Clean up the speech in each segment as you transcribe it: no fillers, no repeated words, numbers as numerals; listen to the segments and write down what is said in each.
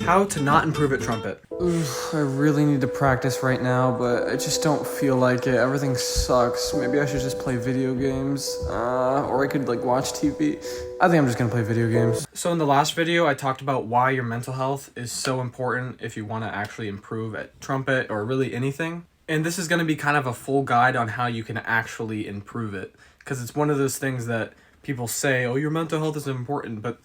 How to not improve at trumpet. I really need to practice right now, but I just don't feel like it. Everything sucks. Maybe I should just play video games, or I could watch TV. I think I'm just gonna play video games. So in the last video, I talked about why your mental health is so important if you want to actually improve at trumpet or really anything. And this is going to be kind of a full guide on how you can actually improve it. Because it's one of those things that people say, oh, your mental health is important, but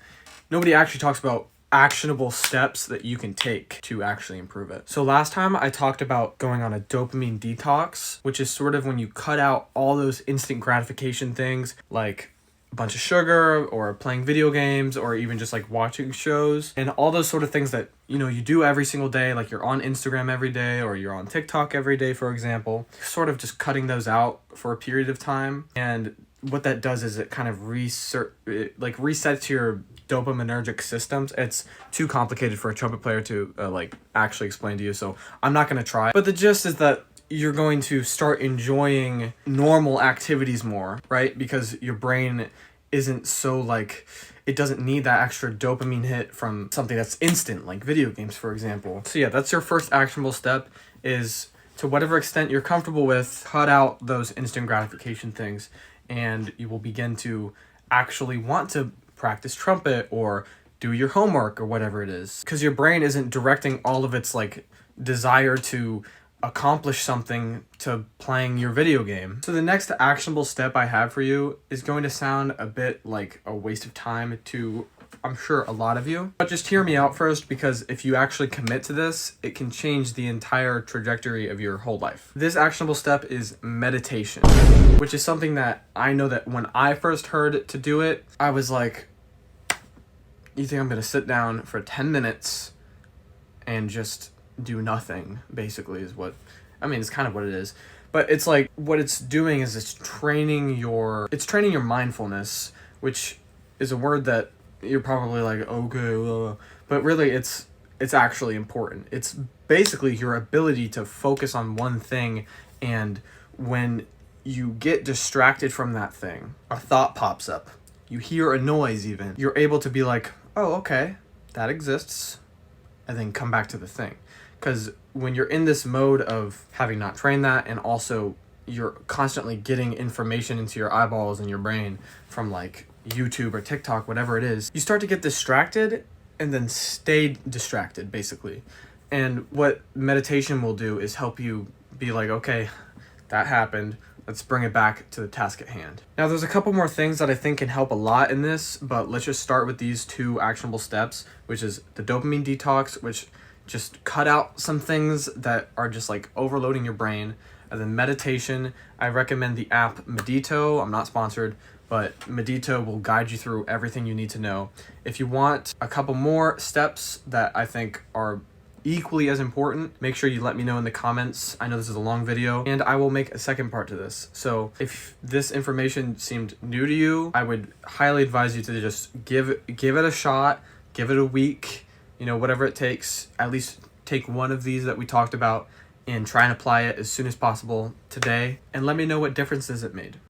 nobody actually talks about actionable steps that you can take to actually improve it. So last time I talked about going on a dopamine detox, which is sort of when you cut out all those instant gratification things like a bunch of sugar or playing video games or even just watching shows and all those sort of things that you do every single day, like you're on Instagram every day or you're on TikTok every day, for example. Sort of just cutting those out for a period of time, and what that does is it kind of resets your dopaminergic systems. It's too complicated for a trumpet player to actually explain to you, so I'm not going to try. But the gist is that you're going to start enjoying normal activities more, right? Because your brain isn't so it doesn't need that extra dopamine hit from something that's instant, like video games, for example. So yeah, that's your first actionable step, is to whatever extent you're comfortable with, cut out those instant gratification things, and you will begin to actually want to practice trumpet or do your homework or whatever it is. Because your brain isn't directing all of its desire to accomplish something to playing your video game. So the next actionable step I have for you is going to sound a bit like a waste of time to, I'm sure, a lot of you. But just hear me out first, because if you actually commit to this, it can change the entire trajectory of your whole life. This actionable step is meditation, which is something that I know that when I first heard to do it, I was like, you think I'm gonna sit down for 10 minutes and just do nothing, basically, is what, it's kind of what it is. But it's what it's doing is it's training your mindfulness, which is a word that you're probably okay, but really it's actually important. It's basically your ability to focus on one thing, and when you get distracted from that thing, a thought pops up, you hear a noise even, you're able to be like, oh, okay, that exists, and then come back to the thing. Because when you're in this mode of having not trained that, and also you're constantly getting information into your eyeballs and your brain from YouTube or TikTok, whatever it is, you start to get distracted and then stay distracted, basically. And what meditation will do is help you be like, okay, that happened. Let's bring it back to the task at hand. Now, there's a couple more things that I think can help a lot in this, but let's just start with these two actionable steps, which is the dopamine detox, which just cut out some things that are just overloading your brain. And then meditation, I recommend the app Medito. I'm not sponsored, but Medito will guide you through everything you need to know. If you want a couple more steps that I think are equally as important, make sure you let me know in the comments. I know this is a long video, and I will make a second part to this. So if this information seemed new to you, I would highly advise you to just give it a shot, give it a week, whatever it takes. At least take one of these that we talked about and try and apply it as soon as possible today, and let me know what differences it made.